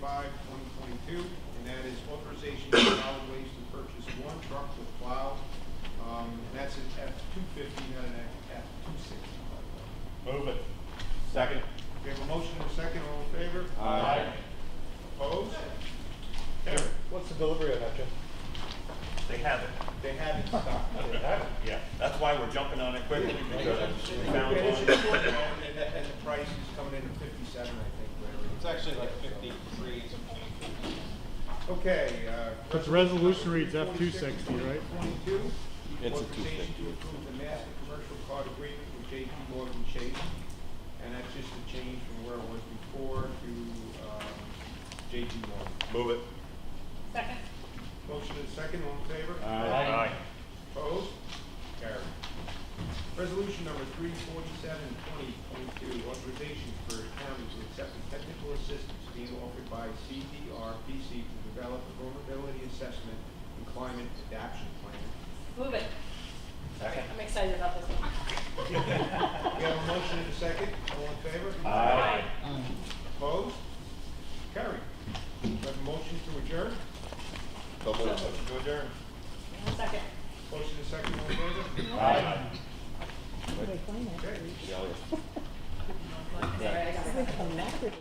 2022, and that is authorization to solid waste to purchase one truck with plow. And that's an F-250, not an F-260. Move it. Second. We have a motion and a second. All in favor? Aye. Opposed? Carried. What's the delivery of that, Jim? They have it. They have it in stock. They have it. Yeah, that's why we're jumping on it quickly, because we found And it's one. important, and the price is coming in at 57, I think. It's actually like 53, some change. Okay. But the resolution reads F-260, right? 22. It's a Authorization 250. to approve the master commercial card agreement with J.P. Morgan Chase. And that's just a change from where it was before to J.P. Morgan. Move it. Second. Motion is second. All in favor? Aye. Opposed? Carried. Resolution number 347, 2022, authorization for county to accept the technical assistance being offered by CDRPC to develop a vulnerability assessment and climate adaptation plan. Move it. Second. I'm excited about this one. We have a motion and a second. All in favor? Aye. Opposed? Carried. We have a motion to adjourn. Motion to adjourn. Second. Motion and second. All in favor? Aye. Okay. Sorry, I got it.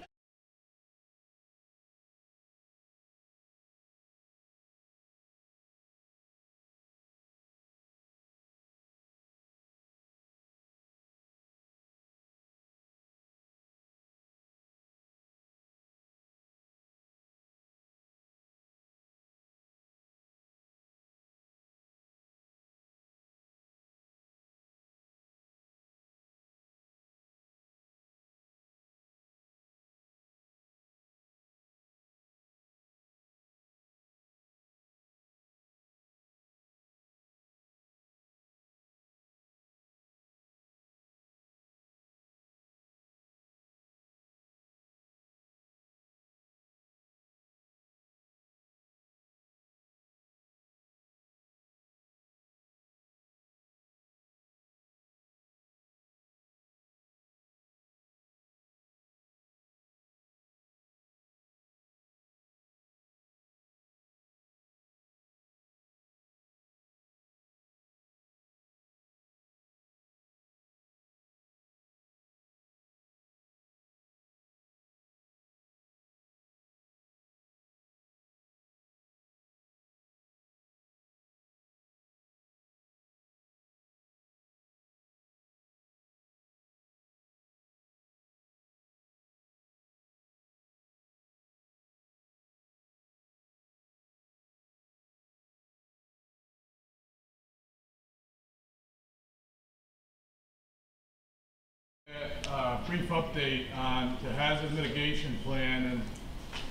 Brief update on the hazard mitigation plan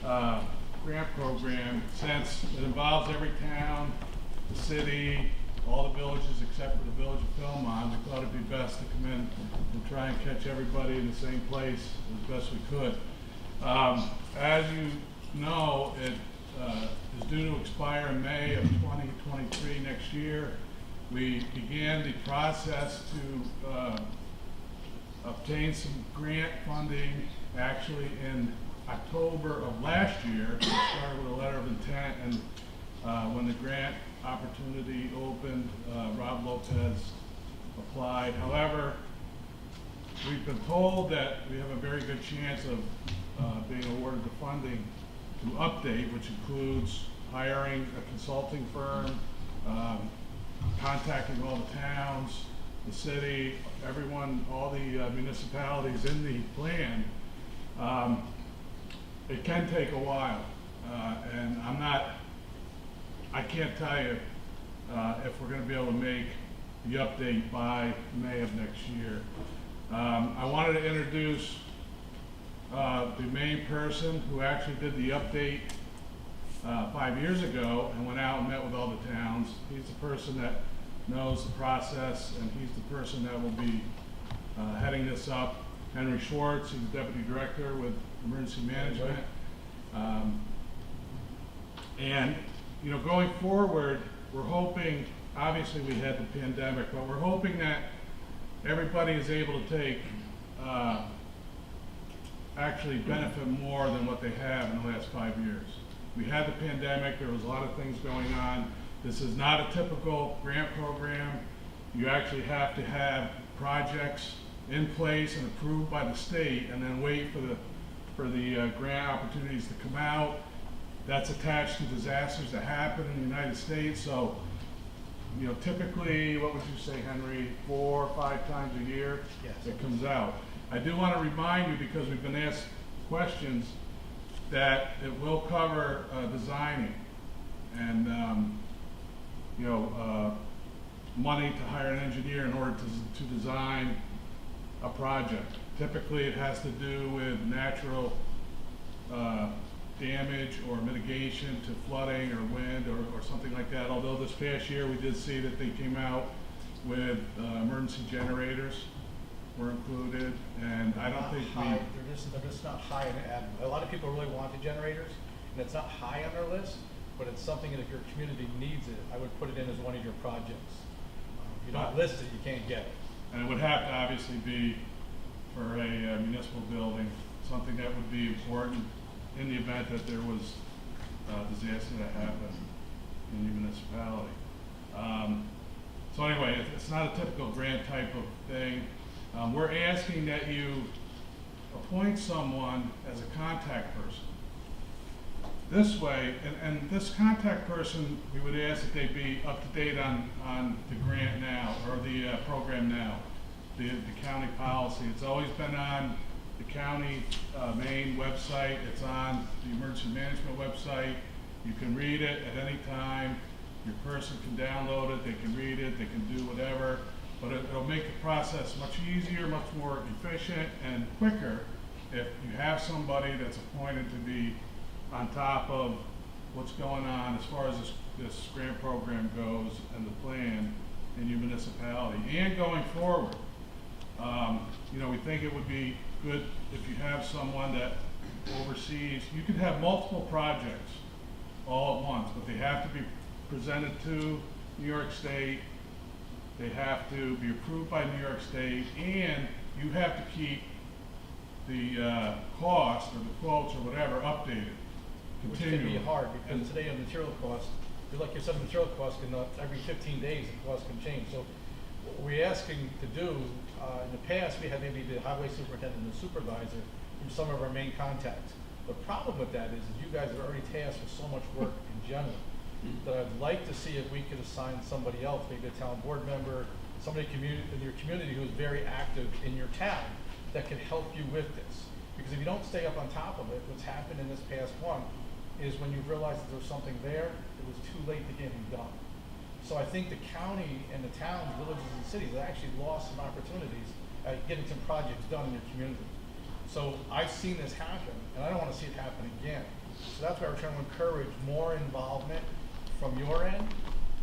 and grant program, since it involves every town, the city, all the villages except for the village of Philmont. We thought it'd be best to come in and try and catch everybody in the same place as best we could. As you know, it is due to expire in May of 2023 next year. We began the process to obtained some grant funding actually in October of last year. We started with a letter of intent, and when the grant opportunity opened, Rob Lopez applied. However, we've been told that we have a very good chance of being awarded the funding to update, which includes hiring a consulting firm, contacting all the towns, the city, everyone, all the municipalities in the plan. It can take a while, and I can't tell you if we're going to be able to make the update by May of next year. I wanted to introduce the main person who actually did the update 5 years ago and went out and met with all the towns. He's the person that knows the process, and he's the person that will be heading this up. Henry Schwartz, he's the Deputy Director with Emergency Management. And you know, going forward, we're hoping, obviously we had the pandemic, but we're hoping that everybody is able to take action actually benefit more than what they have in the last 5 years. We had the pandemic, there was a lot of things going on. This is not a typical grant program. You actually have to have projects in place and approved by the state, and then wait for the grant opportunities to come out. That's attached to disasters that happen in the United States. So, you know, typically, what would you say, Henry, 4 or 5 times a year it comes out. I do want to remind you, because we've been asked questions, that it will cover designing and money to hire an engineer in order to design a project. Typically, it has to do with natural damage or mitigation to flooding or wind or something like that. Although this past year we did see that they came out with emergency generators were included, and I don't think we. They're just not high in ad. A lot of people really want the generators, and it's not high on their list, but it's something that if your community needs it, I would put it in as one of your projects. If you don't list it, you can't get it. And it would have to obviously be for a municipal building, something that would be important in the event that there was a disaster that happened in your municipality. So anyway, it's not a typical grant type of thing. We're asking that you appoint someone as a contact person. This way, and this contact person, we would ask that they be up to date on the grant now, or the program now, the county policy. It's always been on the county main website. It's on the emergency management website. You can read it at any time. Your person can download it, they can read it, they can do whatever, but it'll make the process much easier, much more efficient and quicker if you have somebody that's appointed to be on top of what's going on as far as this grant program goes and the plan in your municipality. And going forward, we think it would be good if you have someone that oversees. You could have multiple projects all at once, but they have to be presented to New York State. They have to be approved by New York State, and you have to keep the cost or the quotes or whatever updated continually. Which can be hard, because today on material costs, like you said, material costs can, every 15 days, the cost can change. So what we're asking to do, in the past, we had maybe the highway superintendent and the supervisor from some of our main contacts. The problem with that is you guys are already tasked with so much work in general, that I'd like to see if we could assign somebody else, maybe a town board member, somebody in your community who's very active in your town that can help you with this. Because if you don't stay up on top of it, what's happened in this past one is when you realize that there's something there, it was too late to get it done. So I think the county and the towns, villages, and cities have actually lost some opportunities at getting some projects done in your community. So I've seen this happen, and I don't want to see it happen again. So that's why we're trying to encourage more involvement from your end.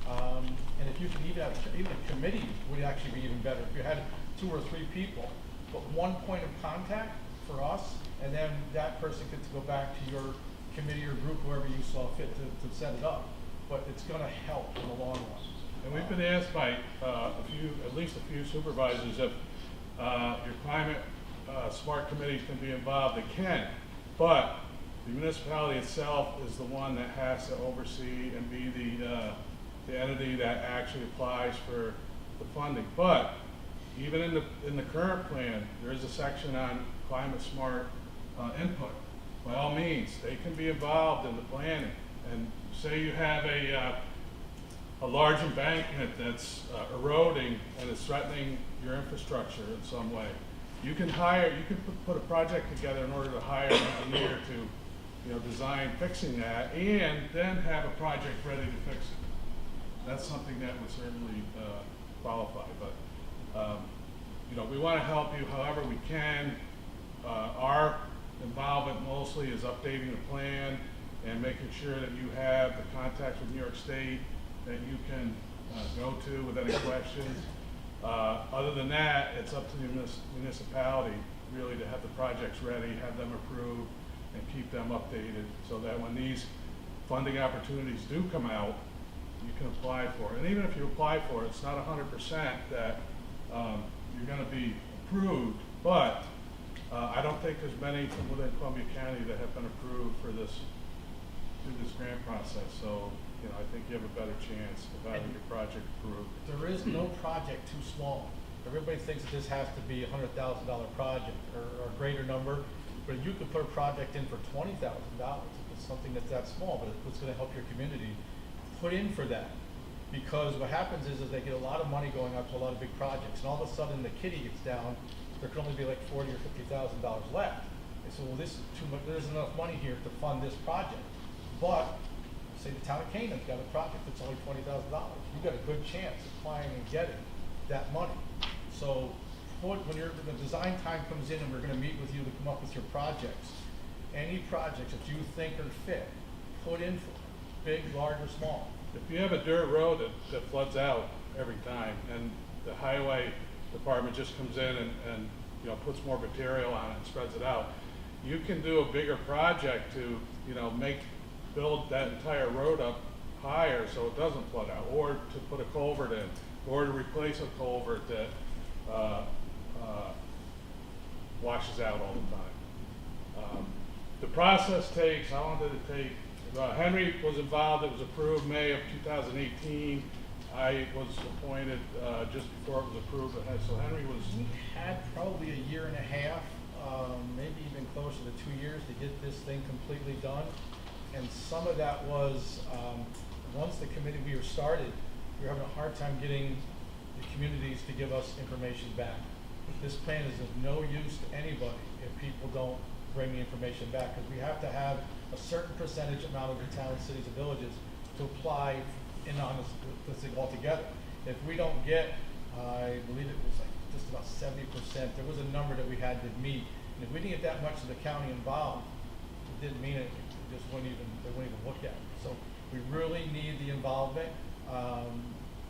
And if you could even have, even a committee would actually be even better. If you had 2 or 3 people, but one point of contact for us, and then that person gets to go back to your committee or group, whoever you saw fit to set it up. But it's going to help in the long run. And we've been asked by at least a few supervisors if your climate smart committees can be involved. They can, but the municipality itself is the one that has to oversee and be the entity that actually applies for the funding. But even in the current plan, there is a section on climate smart input. By all means, they can be involved in the planning. And say you have a large embankment that's eroding and is threatening your infrastructure in some way. You can put a project together in order to hire an engineer to design fixing that, and then have a project ready to fix it. That's something that would certainly qualify. But we want to help you however we can. Our involvement mostly is updating the plan and making sure that you have the contacts with New York State that you can go to with any questions. Other than that, it's up to the municipality really to have the projects ready, have them approved, and keep them updated so that when these funding opportunities do come out, you can apply for it. And even if you apply for it, it's not 100% that you're going to be approved, but I I don't think there's many from within Columbia County that have been approved for this, through this grant process, so, you know, I think you have a better chance of having your project approved. There is no project too small. Everybody thinks that this has to be $100,000 project or a greater number, but you could put a project in for $20,000 if it's something that's that small, but it's gonna help your community. Put in for that, because what happens is they get a lot of money going out to a lot of big projects, and all of a sudden the kitty gets down, there can only be like $40,000 or $50,000 left. They say, well, this is too much, there's enough money here to fund this project. But, say the town of Canaan's got a project that's only $20,000. You've got a good chance of applying and getting that money. So, when the design time comes in and we're gonna meet with you to come up with your projects, any projects that you think are fit, put in for, big, large, or small. If you have a dirt road that floods out every time, and the highway department just comes in and, you know, puts more material on it and spreads it out, you can do a bigger project to, you know, build that entire road up higher so it doesn't flood out, or to put a culvert in, or to replace a culvert that washes out all the time. The process takes, how long did it take? Henry was involved, it was approved May of 2018. I was appointed just before it was approved, so Henry was. We had probably a year and a half, maybe even closer to 2 years to get this thing completely done. And some of that was, once the committee we were started, we were having a hard time getting the communities to give us information back. This plan is of no use to anybody if people don't bring the information back, because we have to have a certain percentage amount of the towns, cities, and villages to apply in on this thing altogether. If we don't get, I believe it was like just about 70%, there was a number that we had to meet, and if we didn't get that much of the county involved, it didn't mean it, just wouldn't even, they wouldn't even look at it. So we really need the involvement.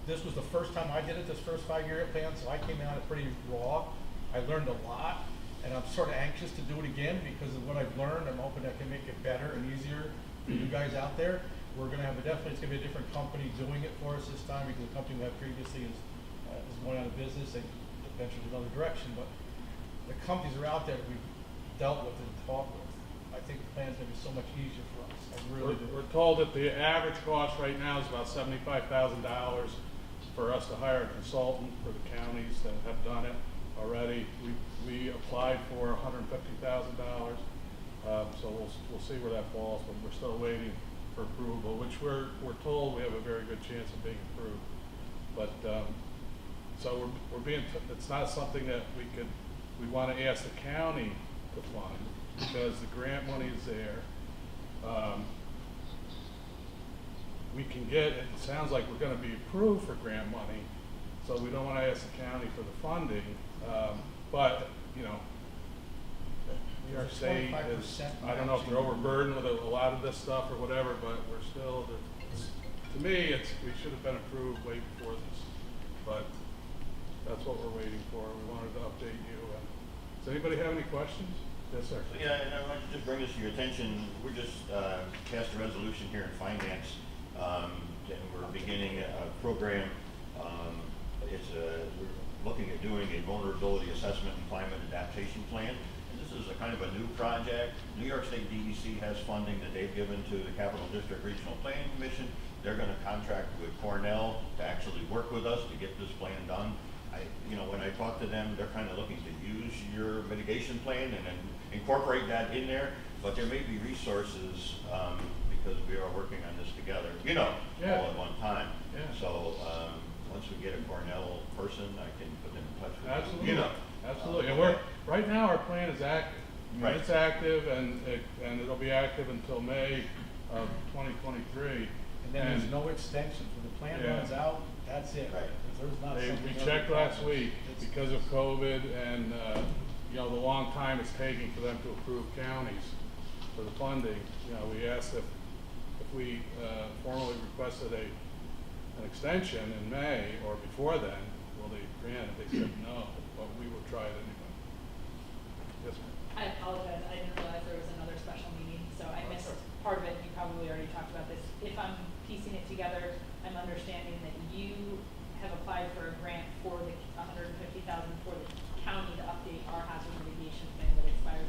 This was the first time I did it, this first 5-year plan, so I came out pretty raw. I learned a lot, and I'm sort of anxious to do it again because of what I've learned. I'm hoping I can make it better and easier for you guys out there. We're gonna have definitely, it's gonna be a different company doing it for us this time, because the company we had previously is going out of business. They ventured in another direction, but the companies are out there that we've dealt with and talked with. I think the plan's gonna be so much easier for us. I really do. We're told that the average cost right now is about $75,000 for us to hire a consultant for the counties that have done it already. We applied for $150,000, so we'll see where that falls, but we're still waiting for approval, which we're told we have a very good chance of being approved. But so we're being, it's not something that we want to ask the county to fund, because the grant money is there. We can get, it sounds like we're going to be approved for grant money, so we don't want to ask the county for the funding. But, you know, New York State is, I don't know if they're overburdened with a lot of this stuff or whatever, but we're still, to me, we should have been approved way before this. But that's what we're waiting for. We wanted to update you. Does anybody have any questions? Yes, sir. So, yeah, and I'd like to just bring this to your attention. We just passed a resolution here in finance, and we're beginning a program. We're looking at doing a vulnerability assessment and climate adaptation plan. And this is a kind of a new project. New York State DEC has funding that they've given to the Capital District Regional Planning Commission. They're going to contract with Cornell to actually work with us to get this plan done. When I talk to them, they're kind of looking to use your mitigation plan and then incorporate that in there, but there may be resources, because we are working on this together, all at one time. Yeah. So, once we get a Cornell person, I can put them in touch with Absolutely. you. Absolutely. And right now our plan is active. Right. It's active, and it'll be active until May of 2023. And then there's no extension. When the plan Yeah. runs out, that's it. Right. There's not We something checked other last week It's- because of COVID and, the long time it's taking for them to approve counties for the funding. We asked if we formally requested an extension in May or before then, will they grant it? They said no, but we will try it anyway. Yes, ma'am. I apologize, I didn't realize there was another special meeting, so I missed part of it, you probably already talked about this. If I'm piecing it together, I'm understanding that you have applied for a grant for the $150,000 for the county to update our hazard mitigation plan that expires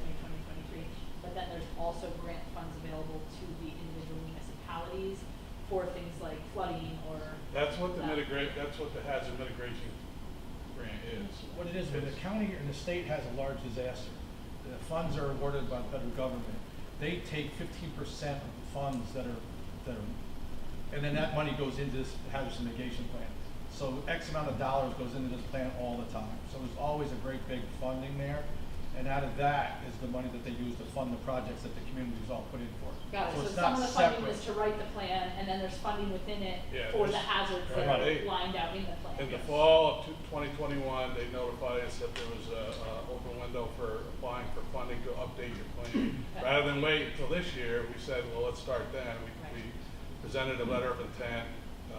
What it is, when the county and the state has a large disaster, the funds are awarded by the federal government. They take 15% of the funds that are, and then that money goes into this hazardous mitigation plan. So X amount of dollars goes into this plan all the time. So there's always a great big funding there. And out of that is the money that they use to fund the projects that the communities all put in for. Got it, so it's some not of the funding separate. was to write the plan, and then there's funding within it Yeah, for the there's- hazards that Right. are lined out in the plan. In the fall of 2021, they notified us that there was a open window for applying for funding to update your plan. Okay. Rather than wait until this year, we said, well, let's start then. Right. We presented a letter of intent,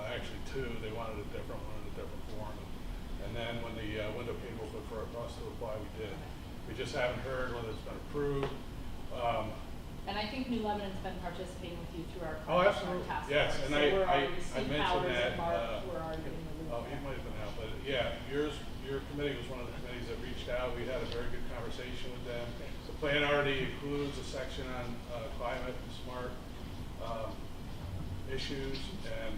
actually two, they wanted a different one in a different form. And then when the window came open for us to apply, we did. We just haven't heard whether it's been approved. And I think New Lebanon's been participating with you through our Oh, climate absolutely. task force. Yes, and So I- we're I- already, I Steve mentioned Powers that, and Mark were already in the loop. Oh, he might have been out, but yeah, your committee was one of the committees that reached out. We had a very good conversation with them. The plan already includes a section on climate smart issues, and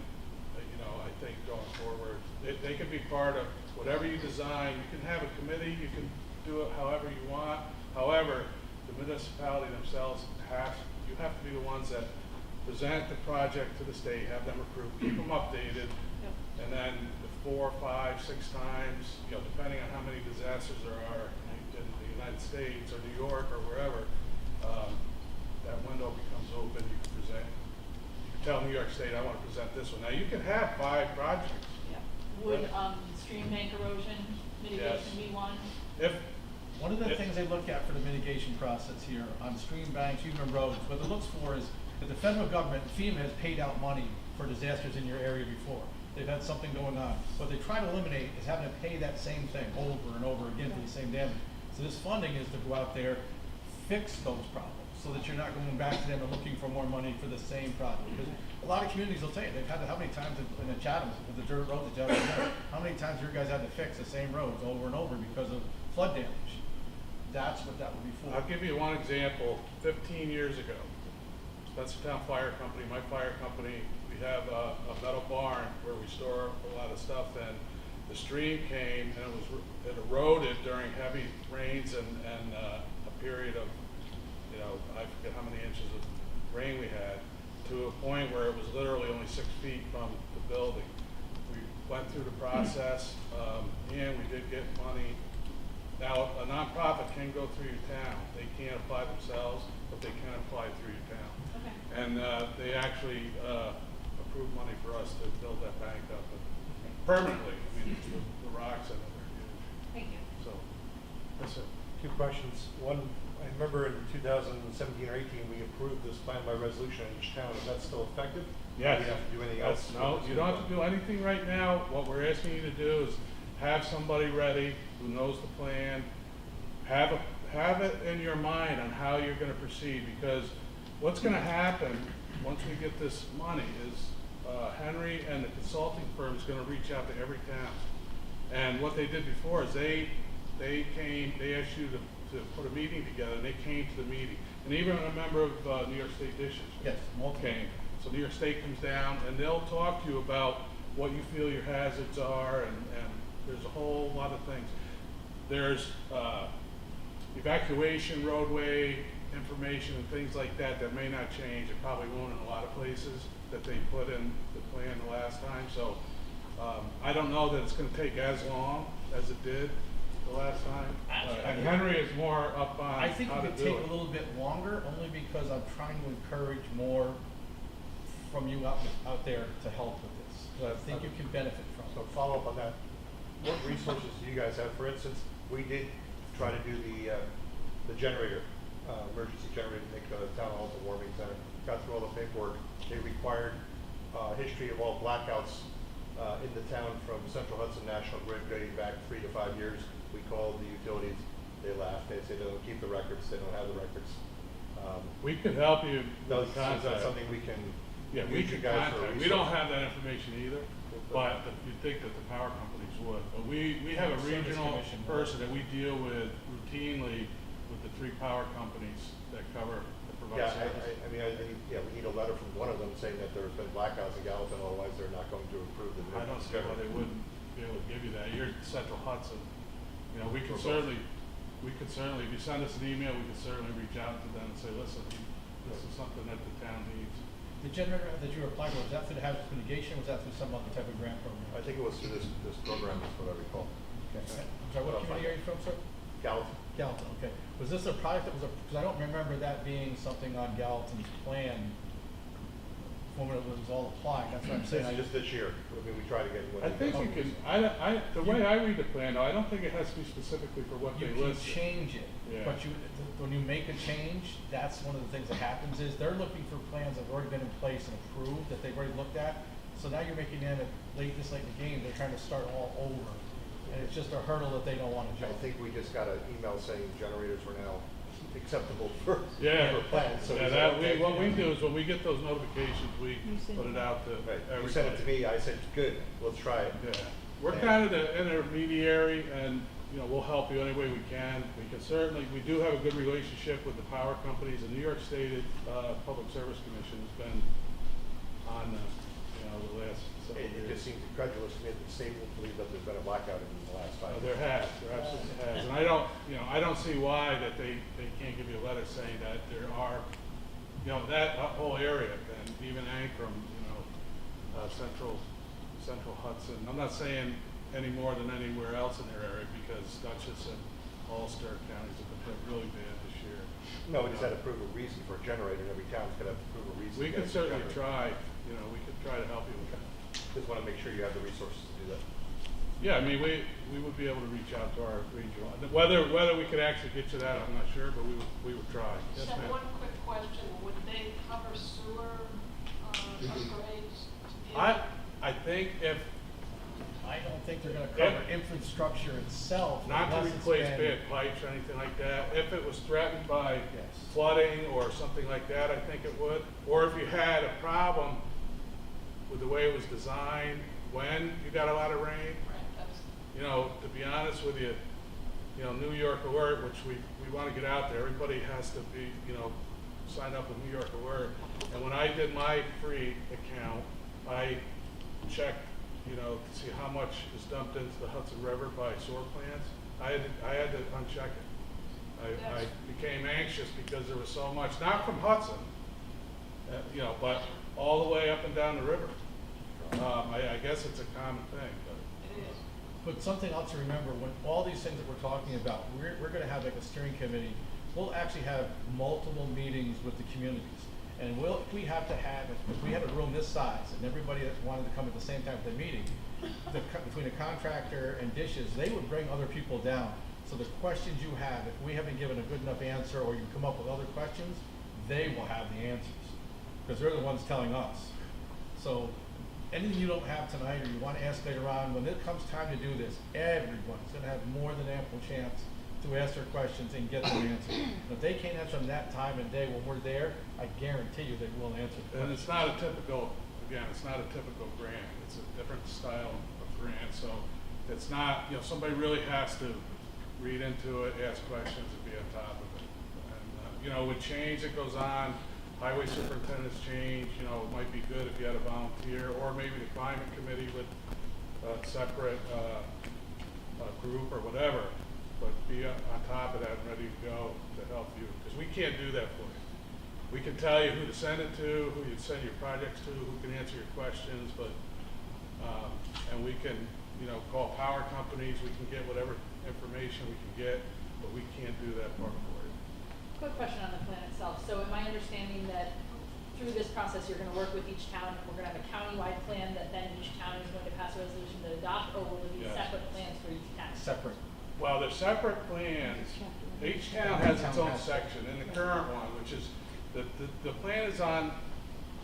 you know, I think going forward, they could be part of whatever you design. You can have a committee, you can do it however you want. However, the municipality themselves you have to be the ones that present the project to the state, have them approved, keep them updated, Yep. and then the 4, 5, 6 times, you know, depending on how many disasters there are in the United States or New York or wherever, that window becomes open. You can present. You can tell New York State, I want to present this one. Now you can have 5 projects. Yeah. Would, stream bank erosion mitigation Yes. be one? If One of the It- things they look at for the mitigation process here on stream banks, even roads, what it looks for is that the federal government, FEMA has paid out money for disasters in your area before. They've had something going on. What they try to eliminate is having to pay that same thing over and over again for the same damage. So this funding is to go out there, fix those problems, so that you're not going back to them and looking for more money for the same problem. Because a lot of communities will tell you, they've had to, how many times in the Chathams, with the dirt roads that you have, how many times your guys had to fix the same roads over and over because of flood damage? That's what that would be for. I'll give you one example. 15 years ago, Spencertown Fire Company, my fire company, we have a metal barn where we store a lot of stuff in. The stream came and it eroded during heavy rains and a period of, you know, I forget how many inches of rain we had, to a point where it was literally only 6 feet from the building. We went through the process, and we did get money. Now, a nonprofit can go through your town. They can't apply themselves, but they can apply through your town. Okay. And they actually approved money for us to build that bank up permanently. I mean, the rocks in it are huge. Thank you. So, that's it. 2 questions. One, I remember in 2017 or 18, we approved this plan by resolution in each town. Is that still effective? Yes. Do we have to do anything else? No, you don't have to do anything right now. What we're asking you to do is have somebody ready who knows the plan. Have it in your mind on how you're gonna proceed, because what's gonna happen once we get this money is Henry and the consulting firm is gonna reach out to every town. And what they did before is they asked you to put a meeting together, and they came to the meeting. And even a member of New York State Dishes Yes, multiple. came. So New York State comes down and they'll talk to you about what you feel your hazards are, and there's a whole lot of things. There's evacuation roadway information and things like that that may not change. It probably won't in a lot of places that they put in the plan the last time. So I don't know that it's gonna take as long as it did the last time. And Henry is more up on I think how it to would do take it. a little bit longer, only because I'm trying to encourage more from you out there to help with this. So I think you can benefit from So it. follow up on that. What resources do you guys have? For instance, we did try to do the generator, emergency generator, to make the town hall a warming center. Got through all the paperwork. They required history of all blackouts in the town from Central Hudson National Grid dating back 3 to 5 years. We called the utilities. They laughed. They said they don't keep the records. They don't have the records. We could help you No, with is that contact. something we can Yeah, we use you could guys for a contact. We don't resource? have that information either, but you'd think that the power companies would. But we have a Service regional commission. person that we deal with routinely with the 3 power companies that provide Yeah, service. I mean, I think, yeah, we need a letter from one of them saying that there's been blackouts in Gallatin, otherwise they're not going to approve the. I don't see why they wouldn't be able to give you that. You're Central Hudson. You know, we could certainly, if you send us an email, we could certainly reach out to them and say, listen, this is something that the town needs. The generator that you were applying for, was that through the hazardous mitigation, or was that through some other type of grant program? I think it was through this program, is what I recall. Okay. I'm sorry, what community are you from, sir? Gallatin. Gallatin, okay. Was this a project that was because I don't remember that being something on Gallatin's plan when it was all applied, that's what I'm saying. Just this year, I mean, we try to get. I think you can, the way I read the plan, though, I don't think it has to be specifically for what they You can list. change it, Yeah. but when you make a change, that's one of the things that happens is they're looking for plans that have already been in place and approved, that they've already looked at. So now you're making them this late in the game, they're trying to start all over. And it's just a hurdle that they don't want to I jump. think we just got an email saying generators were now acceptable for plans. So Yeah, we said, okay. what we do is when we get those notifications, we put it out to Right, everybody. you sent it to me, I said, good, let's try it. Yeah, we're kind of the intermediary, and, you know, we'll help you any way we can. We can certainly, we do have a good relationship with the power companies. The New York State Public Service Commission has been on, the last several It years. just seems incredulous to me that the state will believe that there's been a blackout in the last 5 years. There absolutely has, and I don't see why that they can't give you a letter saying that there are, that whole area, and even Ankrum, Central Hudson. I'm not saying any more than anywhere else in their area, because Dutchess and Ulster counties have been hit really bad this year. No, we just had to prove a reason for a generator, and every town's gonna have to prove a reason. We to can get a certainly generator. try, we could try to help you with that. Just wanna make sure you have the resources to do that. Yeah, I mean, we would be able to reach out to our regional, whether we could actually get you that, I'm not sure, but we would try. Yes, Just ma'am. one quick question, would they cover sewer upgrades to be? I think if, I don't think they're gonna cover infrastructure itself. not to unless it's replace been- bad pipes or anything like that, if it was threatened by Yes. flooding or something like that, I think it would. Or if you had a problem with the way it was designed, when you got a lot of rain, Right, that's, to be honest with you, New York Alert, which we want to get out there, everybody has to be, sign up with New York Alert. And when I did my free account, I checked, to see how much is dumped into the Hudson River by sewer plants. I had to uncheck it. I became anxious because there was so much, not from Hudson, but all the way up and down the river. I guess it's a common thing, but. it is. But something else to remember, when all these things that we're talking about, we're gonna have like a steering committee. We'll actually have multiple meetings with the communities. And if we have to have, if we had a room this size and everybody that wanted to come at the same time for the meeting, between the contractor and dishes, they would bring other people down. So the questions you have, if we haven't given a good enough answer or you come up with other questions, they will have the answers. Because they're the ones telling us. So anything you don't have tonight or you want to ask later on, when it comes time to do this, everyone's gonna have more than ample chance to ask their questions and get their answers. And if they can't answer them that time and day when we're there, I guarantee you they will answer the And it's questions. not a typical, again, it's not a typical grant, it's a different style of grant, so it's not, somebody really has to read into it, ask questions, and be on top of it. And, with change that goes on, highway superintendents change, it might be good if you had a volunteer, or maybe the climate committee with a separate, group or whatever, but be on top of that and ready to go to help you, because we can't do that for you. We can tell you who to send it to, who you'd send your projects to, who can answer your questions, but, and we can, call power companies, we can get whatever information we can get, but we can't do that part for you. Quick question on the plan itself. So am I understanding that through this process, you're gonna work with each town, we're gonna have a countywide plan that then each town is going to pass a resolution to adopt, or will there be Yes. separate plans for each town? Separate. Well, they're separate plans. Each town has its own section. In the current one, which is, the plan is on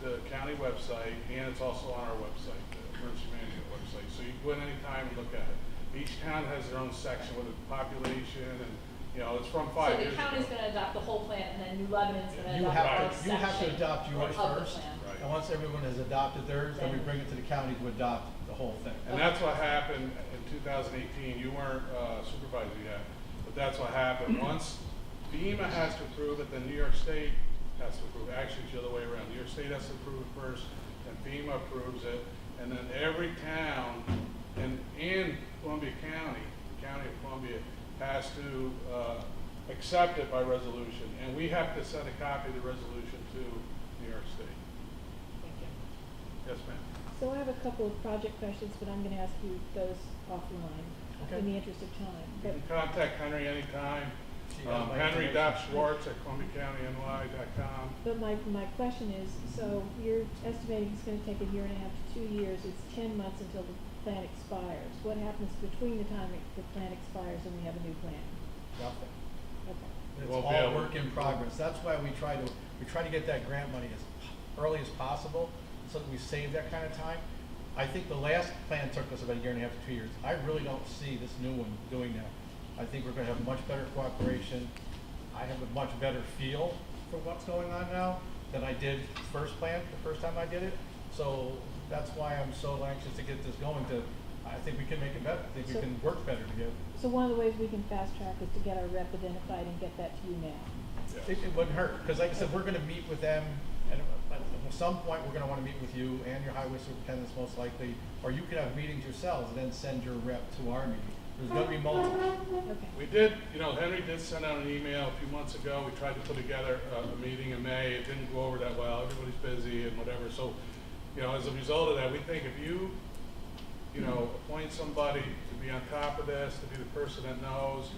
the county website, and it's also on our website, the emergency management website. So you can go in anytime and look at it. Each town has their own section with the population, and, it's from 5 years So the county's ago. gonna adopt the whole plan, and then New Lebanon's gonna You adopt have our to, section you have to adopt yours of the first. plan. Right. And once everyone has adopted theirs, then we Then- bring it to the county to adopt the whole thing. And that's what happened in 2018. You weren't supervisor yet, but that's what happened. Once FEMA has to approve it, then New York State has to approve it. Actually, it's the other way around. New York State has to approve it first, and FEMA approves it. And then every town in Columbia County, the county of Columbia, has to, accept it by resolution, and we have to send a copy of the resolution to New York State. Thank you. Yes, ma'am? So I have a couple of project questions, but I'm gonna ask you those offline, Okay. in the interest of time. You But can contact Henry anytime. Yeah, my Henry information. Schwartz at ColumbiaCountyNY.com. my question is, so you're estimating it's gonna take a year and a half to 2 years, it's 10 months until the plan expires. What happens between the time the plan expires and we have a new plan? Nothing. Okay. It's Won't be all able- work in progress. That's why we try to get that grant money as early as possible, so that we save that kind of time. I think the last plan took us about a year and a half to 2 years. I really don't see this new one doing that. I think we're gonna have much better cooperation. I have a much better feel for what's going on now than I did the first time I did it. So that's why I'm so anxious to get this going I think we can make it better. I think we So- can work better together. So one of the ways we can fast track is to get our rep identified and get that to you now. It wouldn't hurt, because like I said, we're gonna meet with them, and at some point, we're gonna wanna meet with you and your highway superintendents most likely, or you could have meetings yourselves and then send your rep to our meeting. There's gonna be multiple. Okay. We did, Henry did send out an email a few months ago. We tried to put together a meeting in May. It didn't go over that well. Everybody's busy and whatever. So, as a result of that, we think if you, appoint somebody to be on top of this, to be the person that knows,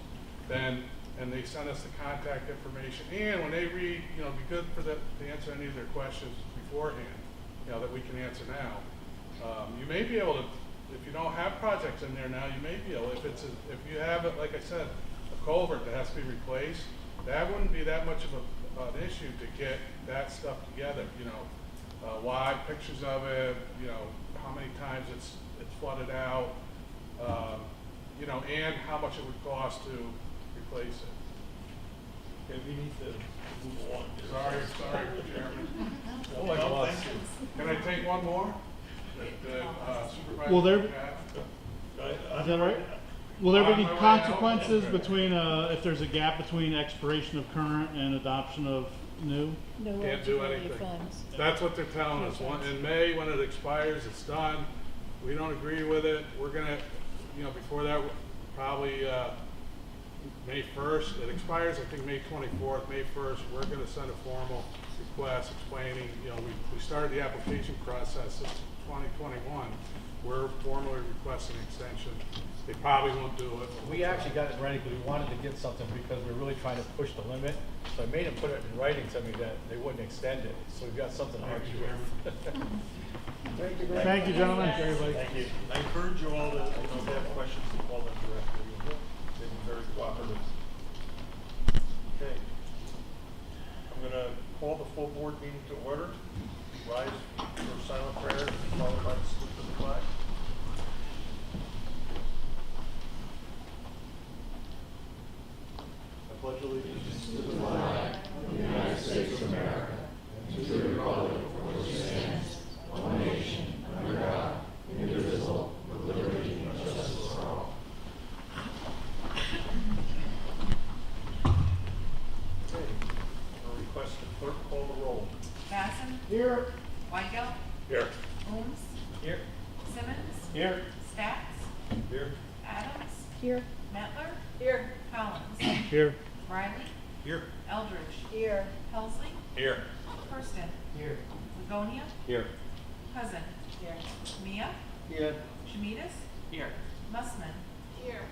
then, and they send us the contact information. And when they read, it'd be good for them to answer any of their questions beforehand, that we can answer now. You may be able to, if you don't have projects in there now, you may be able, if you have it, like I said, a culvert that has to be replaced, that wouldn't be that much of an issue to get that stuff together, wide pictures of it, how many times it's flooded out, and how much it would cost to replace it. Okay, we need to move along. Sorry, Chairman. Oh, my God. Can I take one more? Supervisor Will there- Cat? Is that right? Will there be On my way out. consequences between, if there's a gap between expiration of current and adoption of new? No Can't do eligibility anything. funds. That's what they're telling us. In May, when it expires, it's done. We don't agree with it. We're gonna, before that, probably, May 1st. It expires, I think, May 24th, May 1st. We're gonna send a formal request explaining, we started the application process since 2021. We're formally requesting extension. They probably won't do it. We actually got it ready because we wanted to get something because we're really trying to push the limit. So I made them put it in writing to me that they wouldn't extend it. So we've got something to argue with. Thank you very Thank you, gentlemen. Yes. Everybody. Thank you. I encourage you all to, if they have questions, to call them directly. They've been very cooperative. Okay. I'm gonna call the full board meeting to order. Rise for silent prayer, followed by the salute to the flag. I pledge allegiance to the flag of the United States of America, and to the republic for which it stands, one nation, under God, indivisible, with liberty and justice for all. Okay, I'll request the clerk call the roll. Basson? Here. Weigel? Here. Holmes? Here. Simmons? Here. Stats? Here. Adams? Here. Mettler? Here. Collins? Here. Riley? Here. Eldridge? Here. Helsley? Here. Kirsten? Here. Livonia? Here. Cousin? Here. Mia? Here. Shemidas? Here. Mussman? Here.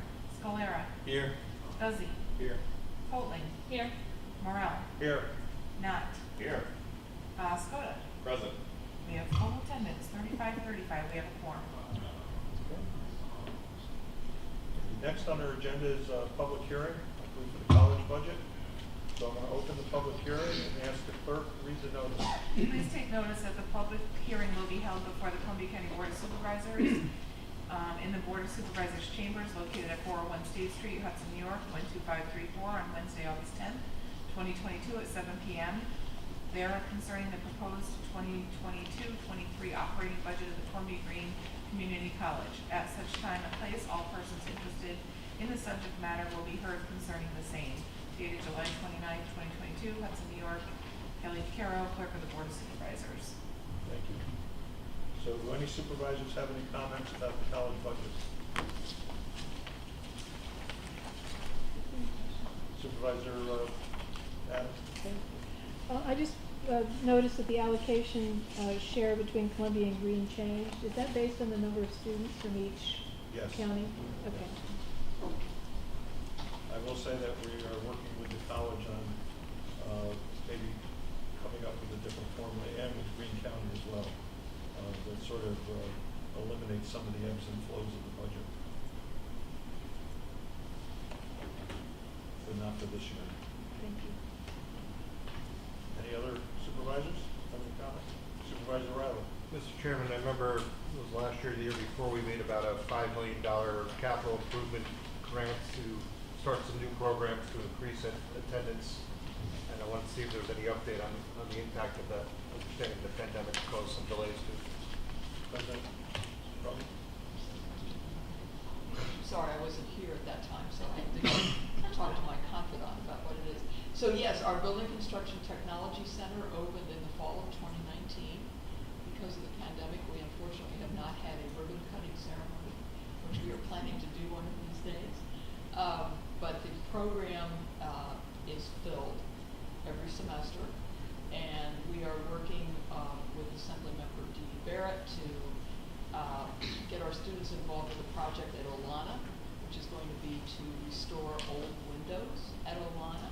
Scalera? Here. Guzzi? Here. Coltling? Here. Morel? Here. Knott? Here. Scotta? Present. We have total attendance, 35. We have a quorum. Next on our agenda is a public hearing, I believe, for the college budget. So I'm going to open the public hearing and ask the clerk to read the notice. Please take notice that the public hearing will be held before the Columbia County Board of Supervisors in the Board of Supervisors chambers located at 401 State Street, Hudson, New York, 12534 on Wednesday, August 10th, 2022 at 7 p.m. There concerning the proposed 2022-23 operating budget of the Columbia Green Community College. At such time and place, all persons interested in the subject matter will be heard concerning the same. Dated July 29, 2022, Hudson, New York. Kelly Caro, Clerk of the Board of Supervisors. Thank you. So do any supervisors have any comments about the college budget? Supervisor, Adams? I just noticed that the allocation share between Columbia and Greene changed. Is that based on the number of students from each Yes. county? Okay. I will say that we are working with the college on maybe coming up with a different formula, and with Greene County as well, that sort of eliminates some of the ebbs and flows of the budget. But not for this year. Thank you. Any other supervisors have any comments? Supervisor Riley? Mr. Chairman, I remember it was last year, the year before, we made about a $5 million capital improvement grant to start some new programs to increase attendance. And I wanted to see if there was any update on the impact of that, understanding the pandemic caused some delays to. President? Robin? Sorry, I wasn't here at that time, so I have to talk to my confidant about what it is. So yes, our Building Construction Technology Center opened in the fall of 2019. Because of the pandemic, we unfortunately have not had a ribbon cutting ceremony, which we are planning to do one of these days. But the program is filled every semester, and we are working with Assemblymember Dee Barrett to get our students involved with a project at Olana, which is going to be to restore old windows at Olana.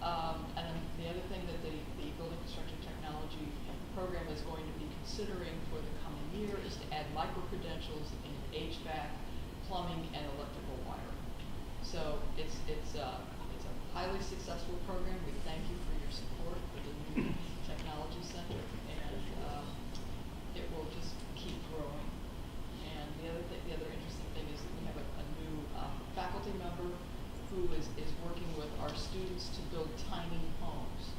And then the other thing that the Building Construction Technology program is going to be considering for the coming year is to add micro-credentials in HVAC, plumbing, and electrical wiring. So it's a highly successful program. We thank you for your support for the new technology center, and it will just keep growing. And the other interesting thing is that we have a new faculty member who is working with our students to build tiny homes.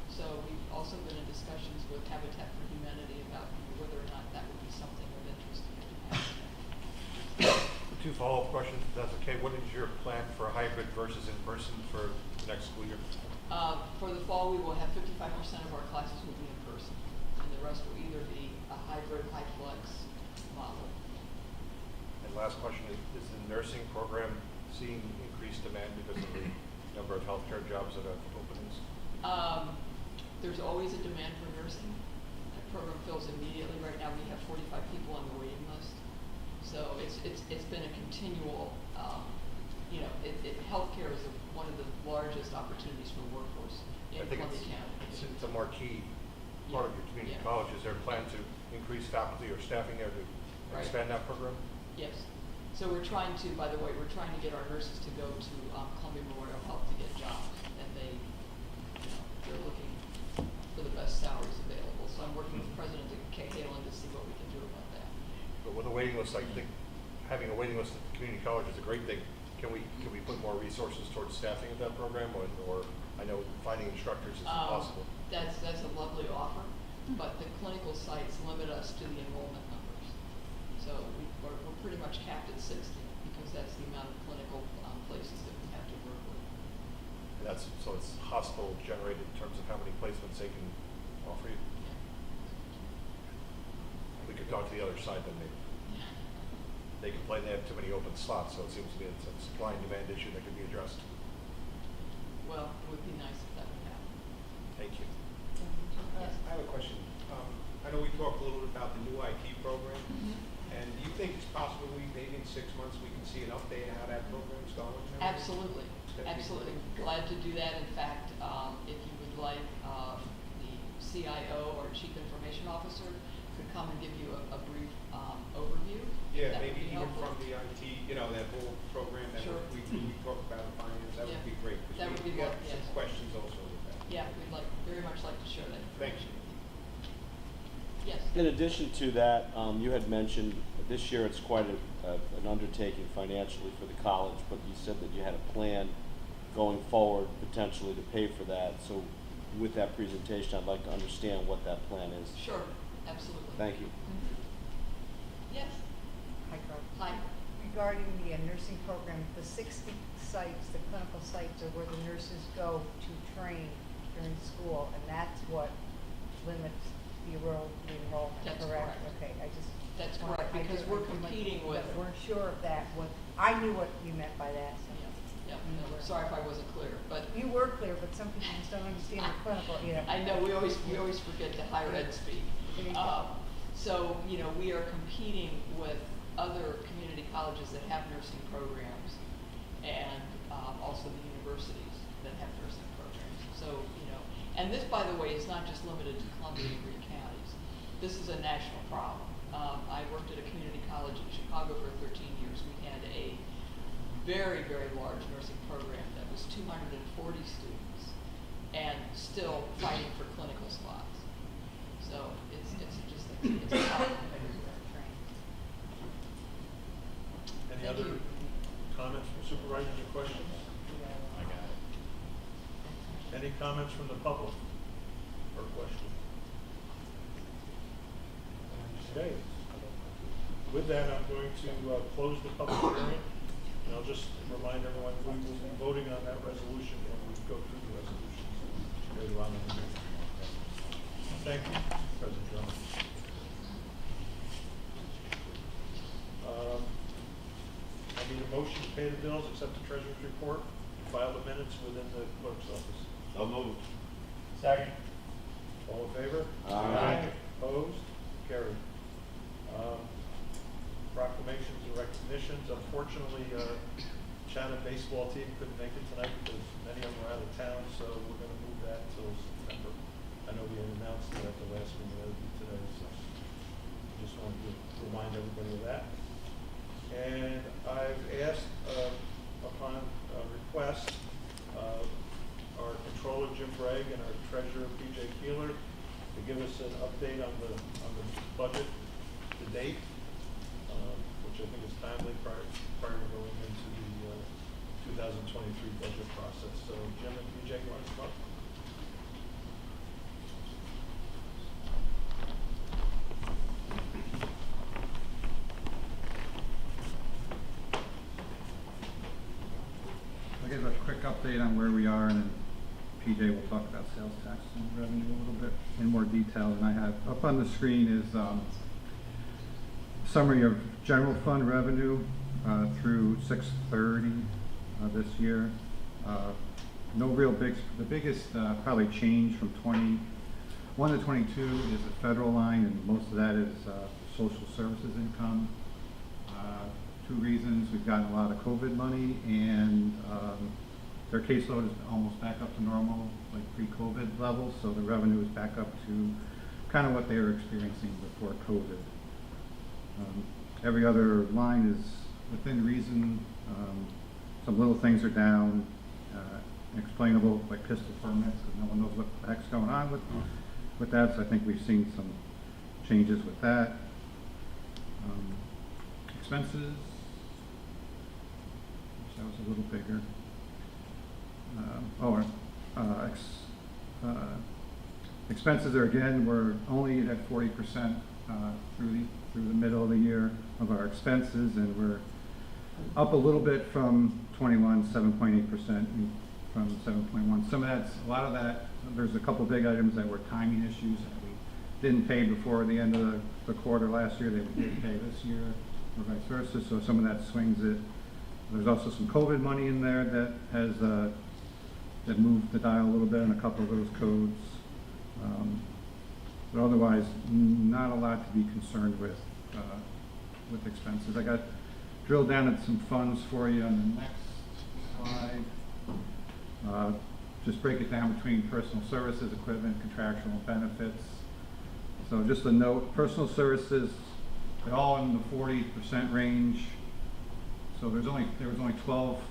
So we've also been in discussions with Habitat for Humanity about whether or not that would be something of interest to Habitat. Two follow-up questions, if that's okay. What is your plan for hybrid versus in-person for the next school year? For the fall, we will have 55% of our classes will be in person, and the rest will either be a hybrid, high-flex model. And last question, is the nursing program seeing increased demand because of the number of healthcare jobs that have openings? There's always a demand for nursing. That program fills immediately. Right now, we have 45 people on the waiting list. So it's been a continual, healthcare is one of the largest opportunities for workforce in Columbia County. It's a marquee part of your community college. Is there a plan to increase faculty or staffing there to expand that program? Yes. So we're trying to, by the way, get our nurses to go to Columbia Memorial Health to get jobs, and they're looking for the best salaries available. So I'm working with President Cahalan to see what we can do about that. But with a waiting list, I think having a waiting list at the community college is a great thing. Can we put more resources towards staffing of that program, or I know finding instructors is impossible. That's a lovely offer, but the clinical sites limit us to the enrollment numbers. So we're pretty much capped at 60 because that's the amount of clinical places that we have to work with. And so it's hospital generated in terms of how many placements they can offer you. We could talk to the other side then maybe. They complain they have too many open slots, so it seems to me it's a supply and demand issue that could be addressed. Well, it would be nice if that would happen. Thank you. Yes. I have a question. I know we talked a little bit about the new IT program, and do you think it's possible maybe in 6 months we can see an update of how that program's going? Absolutely, That'd be absolutely. great. Glad to do that. In fact, if you would like, the CIO or Chief Information Officer could come and give you a brief overview. Yeah, That would maybe be even helpful. from the IT, that whole program that Sure. we talked about in finance, that would Yeah. be great. 'Cause That would be we got good, some yes. questions also with that. Yeah, we'd very much like to share that Thank information. you. Yes. In addition to that, you had mentioned this year it's quite an undertaking financially for the college, but you said that you had a plan going forward potentially to pay for that. So with that presentation, I'd like to understand what that plan is. Sure, absolutely. Thank you. Mhm. Yes. Hi, Carl. Hi. Regarding the nursing program, the 60 sites, the clinical sites are where the nurses go to train during school, and that's what limits the enrollment, That's correct? correct. Okay, That's correct, because we're competing with. But we're sure of that, I knew what you meant by that, so. Yeah. no, sorry if I wasn't clear, but You were clear, but some people just don't understand the clinical, I know, we always forget the higher ed speak. There you go. So, we are competing with other community colleges that have nursing programs and also the universities that have nursing programs. So, and this, by the way, is not just limited to Columbia and Greene counties. This is a national problem. I worked at a community college in Chicago for 13 years. We had a very, very large nursing program that was 240 students and still fighting for clinical spots. So it's a problem everywhere. Any Thank other you. comments from supervisors or questions? I got it. Any comments from the public or questions? Okay. With that, I'm going to close the public hearing, and I'll just remind everyone, we will be voting on that resolution when we go through the resolutions later on in the meeting. Thank you, President Jones. I need a motion to pay the bills, accept the treasurer's report, file the minutes within the clerk's office. So moved. Second. All in favor? Aye. Opposed? Carried. Proclamations and recognitions. Unfortunately, Chatham baseball team couldn't make it tonight because many of them are out of town, so we're going to move that till September. I know we had announced it at the last meeting that would be today, so just wanted to remind everybody of that. And I've asked, upon request, our controller Jim Bragg and our treasurer PJ Keeler to give us an update on the budget to date, which I think is timely prior to going into the 2023 budget process. So Jim and PJ, you want to come up? I'll give a quick update on where we are, and then PJ will talk about sales tax and revenue a little bit in more detail than I have. Up on the screen is summary of general fund revenue through 6/30 this year. No real the biggest probably change from 21 to 22 is the federal line, and most of that is social services income. Two reasons: we've gotten a lot of COVID money, and their caseload is almost back up to normal, like pre-COVID levels, so the revenue is back up to kind of what they were experiencing before COVID. Every other line is within reason. Some little things are down, explainable, like pistol permits, because no one knows what the heck's going on with that, so I think we've seen some changes with that. Expenses, that was a little bigger. Expenses are again, we're only at 40% through the middle of the year of our expenses, and we're up a little bit from 21, 7.8% from 7.1. Some of that's, a lot of that, there's a couple big items that were timing issues that we didn't pay before the end of the quarter last year, they did pay this year, or vice versa, so some of that swings it. There's also some COVID money in there that has that moved the dial a little bit on a couple of those codes. But otherwise, not a lot to be concerned with expenses. I got drilled down at some funds for you on the next slide. Just break it down between personal services, equipment, contractual benefits. So just a note, personal services, they're all in the 40% range. So there was only 12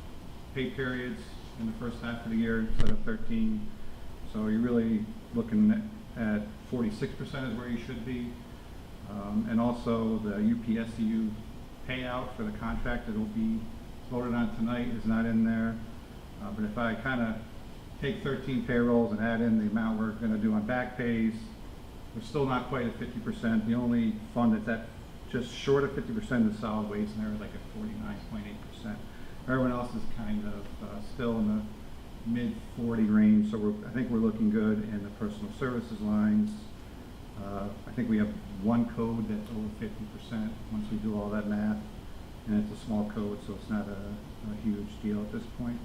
pay periods in the first half of the year instead of 13. So you're really looking at 46% is where you should be. And also the UPSCU payout for the contract that will be voted on tonight is not in there. But if I kind of take 13 payrolls and add in the amount we're going to do on back pays, we're still not quite at 50%. The only fund that's at just short of 50% is solid waste, and they're like at 49.8%. Everyone else is kind of still in the mid 40 range, so I think we're looking good in the personal services lines. I think we have one code that's over 50% once we do all that math. and it's a small code, so it's not a huge deal at this point.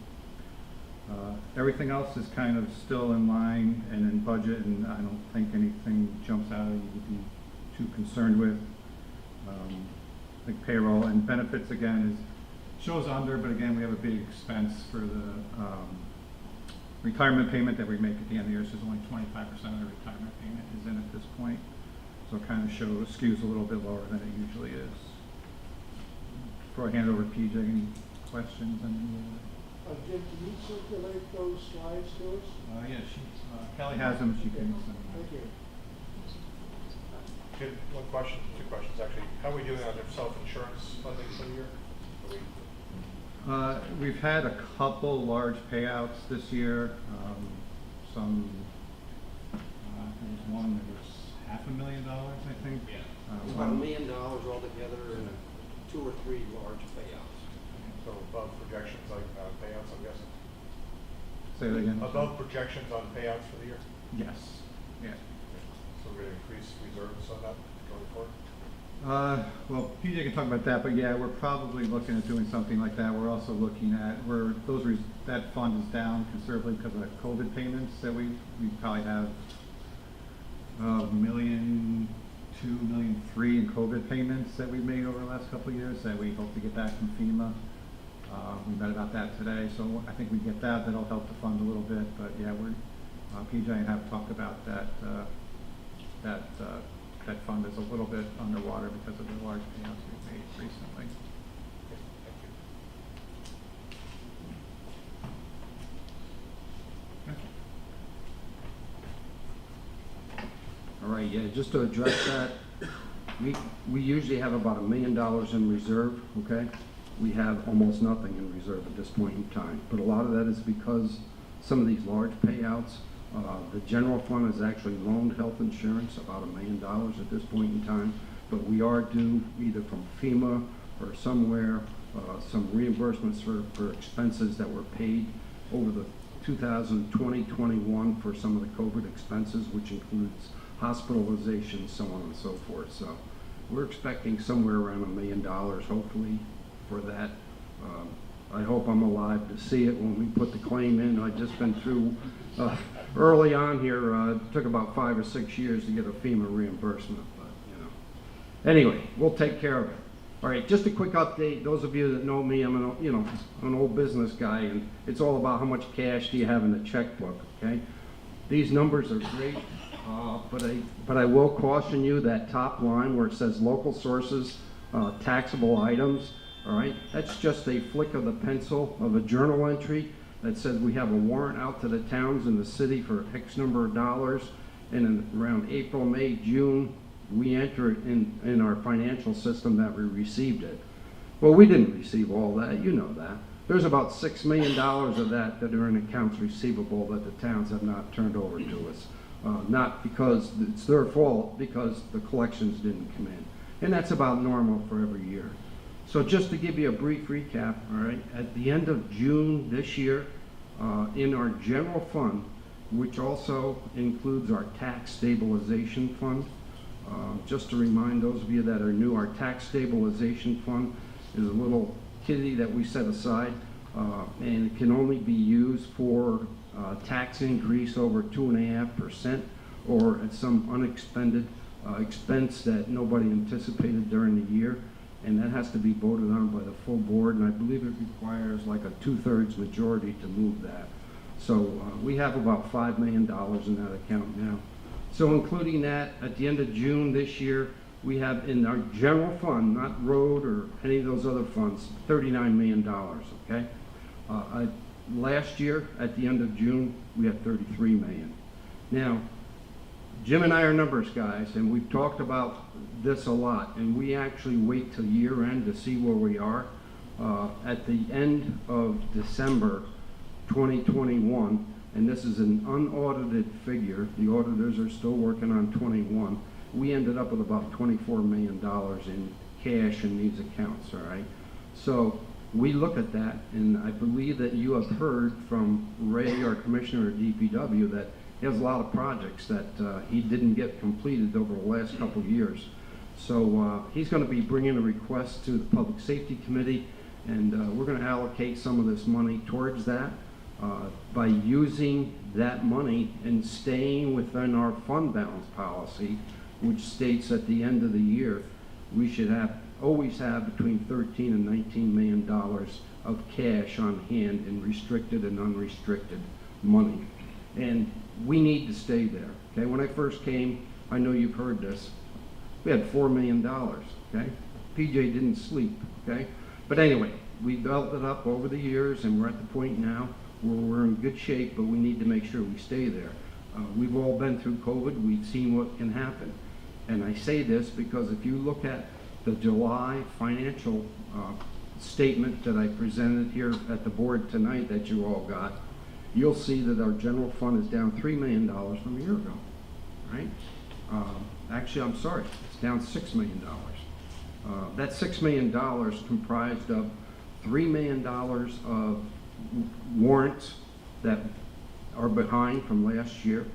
Everything else is kind of still in line and in budget, and I don't think anything jumps out that you would be too concerned with. Like payroll and benefits again shows under, but again, we have a big expense for the retirement payment that we make at the end of the year. So there's only 25% of the retirement payment is in at this point. So it kind of skews a little bit lower than it usually is. Before I hand over to PJ, any questions? Jim, can you circulate those slides to us? Yeah, Kelly has them. She can send them. Thank you. Good, one question, two questions actually. How are we doing on self-insurance funding for the year? We've had a couple large payouts this year. Some, there was one that was $500,000, I think. Yeah. About $1 million altogether and 2 or 3 large payouts. So above projections like payouts, I'm guessing? Say that again. Above projections on payouts for the year? Yes. Yeah. So we're going to increase reserves on that going forward? Well, PJ can talk about that, but yeah, we're probably looking at doing something like that. We're also looking at that fund is down considerably because of the COVID payments that we probably have $1.2 million, $1.3 million in COVID payments that we've made over the last couple of years that we hope to get back from FEMA. We met about that today, so I think we get that. That'll help the fund a little bit, but yeah, PJ and I have talked about that. That fund is a little bit underwater because of the large payouts we've made recently. All right, yeah, just to address that, we usually have about $1 million in reserve, okay? We have almost nothing in reserve at this point in time, but a lot of that is because some of these large payouts, the general fund has actually loaned health insurance about $1 million at this point in time, but we are due either from FEMA or somewhere some reimbursements for expenses that were paid over the 2020-21 for some of the COVID expenses, which includes hospitalization, so on and so forth. So we're expecting somewhere around $1 million, hopefully, for that. I hope I'm alive to see it when we put the claim in. I've just been through, early on here, it took about 5 or 6 years to get a FEMA reimbursement, but, you know. Anyway, we'll take care of it. All right, just a quick update. Those of you that know me, I'm an old business guy, and it's all about how much cash do you have in the checkbook, okay? These numbers are great, but I will caution you that top line where it says local sources, taxable items, all right? That's just a flick of the pencil of a journal entry that says we have a warrant out to the towns in the city for X number of dollars, and in around April, May, June, we enter it in our financial system that we received it. Well, we didn't receive all that, you know that. There's about $6 million of that are in accounts receivable that the towns have not turned over to us. Not because it's their fault, because the collections didn't come in. And that's about normal for every year. So just to give you a brief recap, all right, at the end of June this year, in our general fund, which also includes our tax stabilization fund, just to remind those of you that are new, our tax stabilization fund is a little kitty that we set aside, and it can only be used for tax increase over 2.5% or at some unexpended expense that nobody anticipated during the year. And that has to be voted on by the full board, and I believe it requires like a 2/3 majority to move that. So we have about $5 million in that account now. So including that, at the end of June this year, we have in our general fund, not road or any of those other funds, $39 million, okay? Last year, at the end of June, we had $33 million. Now, Jim and I are numbers guys, and we've talked about this a lot, and we actually wait till year end to see where we are. At the end of December 2021, and this is an unaudited figure, the auditors are still working on 21, we ended up with about $24 million in cash in these accounts, all right? So we look at that, and I believe that you have heard from Ray, our commissioner at DPW, that he has a lot of projects that he didn't get completed over the last couple of years. So he's going to be bringing a request to the Public Safety Committee, and we're going to allocate some of this money towards that by using that money and staying within our fund balance policy, which states at the end of the year we should always have between $13 and $19 million of cash on hand in restricted and unrestricted money. And we need to stay there. Okay, when I first came, I know you've heard this, we had $4 million, okay? PJ didn't sleep, okay? But anyway, we built it up over the years, and we're at the point now where we're in good shape, but we need to make sure we stay there. We've all been through COVID, we've seen what can happen. And I say this because if you look at the July financial statement that I presented here at the board tonight that you all got, you'll see that our general fund is down $3 million from a year ago, right? Actually, I'm sorry, it's down $6 million. That $6 million comprised of $3 million of warrants that are behind from last year.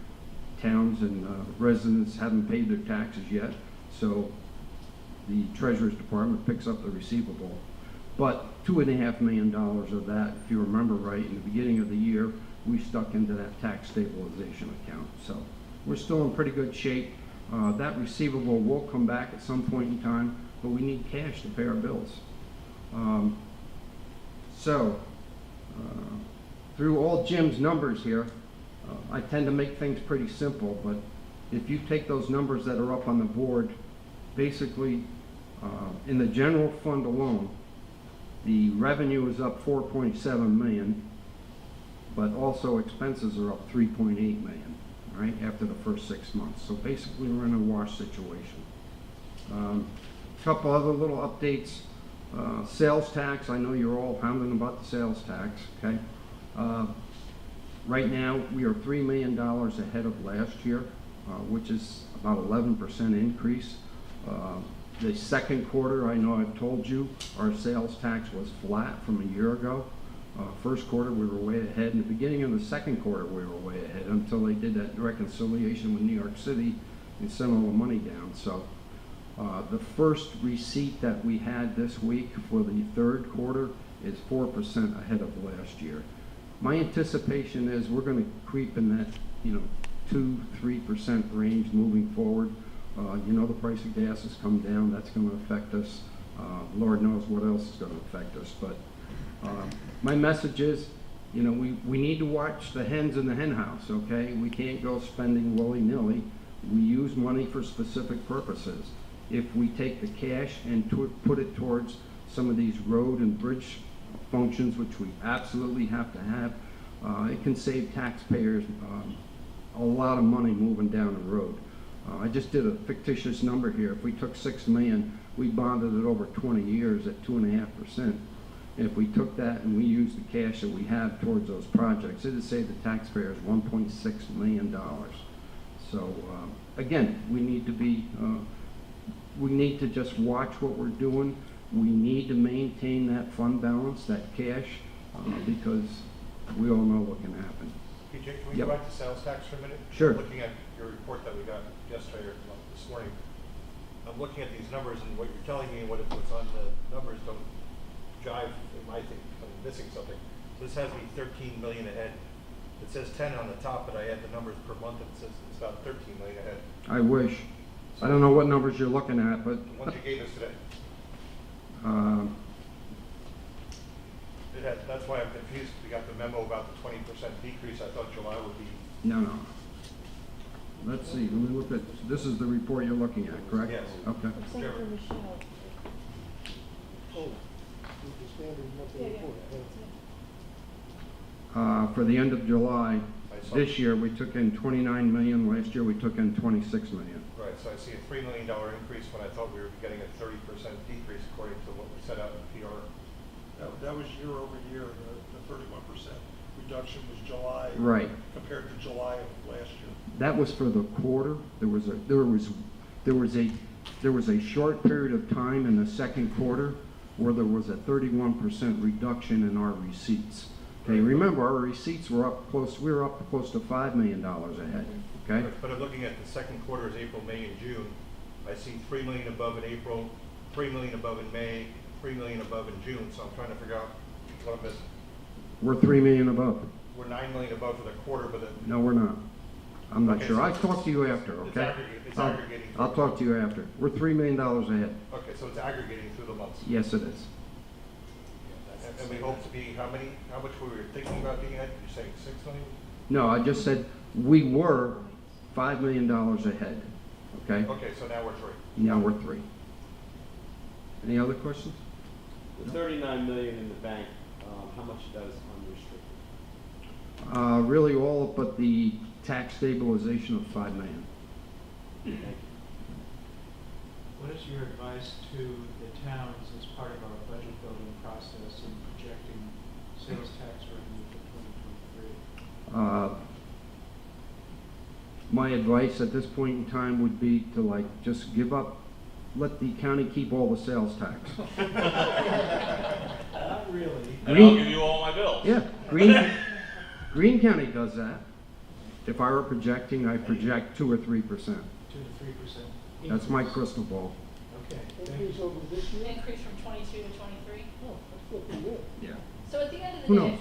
Towns and residents haven't paid their taxes yet, so the Treasurer's Department picks up the receivable. But $2.5 million of that, if you remember right, in the beginning of the year, we stuck into that tax stabilization account. So we're still in pretty good shape. That receivable will come back at some point in time, but we need cash to pay our bills. Through all Jim's numbers here, I tend to make things pretty simple, but if you take those numbers that are up on the board, basically in the general fund alone, the revenue is up 4.7 million, but also expenses are up 3.8 million, right, after the first 6 months. So basically we're in a wash situation. Couple other little updates. Sales tax, I know you're all hounding about the sales tax, okay? Right now, we are $3 million ahead of last year, which is about 11% increase. The second quarter, I know I've told you, our sales tax was flat from a year ago. First quarter, we were way ahead. In the beginning of the second quarter, we were way ahead until they did that reconciliation with New York City and sent all the money down. So the first receipt that we had this week for the third quarter is 4% ahead of last year. My anticipation is we're going to creep in that, 2-3% range moving forward. The price of gas has come down. That's going to affect us. Lord knows what else is going to affect us. But my message is, we need to watch the hens in the hen house, okay? We can't go spending willy-nilly. We use money for specific purposes. If we take the cash and put it towards some of these road and bridge functions, which we absolutely have to have, it can save taxpayers a lot of money moving down the road. I just did a fictitious number here. If we took $6 million, we bonded it over 20 years at 2.5%. If we took that and we used the cash that we have towards those projects, it would save the taxpayers $1.6 million. So again, we need to just watch what we're doing. We need to maintain that fund balance, that cash, because we all know what can happen. PJ, can we Yep. go back to sales tax for a minute? Sure. Looking at your report that we got yesterday or this morning, I'm looking at these numbers and what you're telling me and what's on the numbers don't jive. I think I'm missing something. So this has me 13 million ahead. It says 10 on the top, but I add the numbers per month and it says it's about 13 million ahead. I wish. I don't know what numbers you're looking at, but The ones you gave us today. That's why I'm confused. We got the memo about the 20% decrease. I thought July would be. no. Let's see, let me look at, this is the report you're looking at, correct? Yes. Okay. Except for Michelle. Oh, with the standard monthly Yeah, report. For the end of July, I saw- this year, we took in 29 million. Last year, we took in 26 million. Right, so I see a $3 million increase when I thought we were getting a 30% decrease according to what we set out in PR. That was year over year, the 31% reduction was July. Right. Compared to July of last year. That was for the quarter. There was a short period of time in the second quarter where there was a 31% reduction in our receipts. Okay, remember our receipts were up close to $5 million ahead. Okay. But I'm looking at the second quarters, April, May, and June. I see 3 million above in April, 3 million above in May, 3 million above in June, so I'm trying to figure out what I'm missing. We're 3 million above. We're 9 million above for the quarter, but No, we're not. I'm not Okay, sure. so I'll talk to you after, it's okay? it's I'll- aggregating. I'll talk to you after. We're $3 million ahead. Okay, so it's aggregating through the months. Yes, it is. And we hope to be, how much we were thinking about being at? You're saying 6 million? No, I just said we were $5 million ahead, okay? Okay, so now we're 3. Now we're 3. Any other questions? The 39 million in the bank, how much of that is unrestricted? Really all but the tax stabilization of $5 million. Thank you. What is your advice to the towns as part of our budget building process in projecting sales tax revenue for 2023? My advice at this point in time would be to just give up, let the county keep all the sales tax. Not really. And I'll give you all my bills. Yeah, Greene County does that. If I were projecting, I project 2 or 3%. 2 to 3%. That's my crystal ball. Okay. Increase over this year? Increase from 22 to 23? Oh, that's looking good. Yeah. So at the end of Who the day, knows?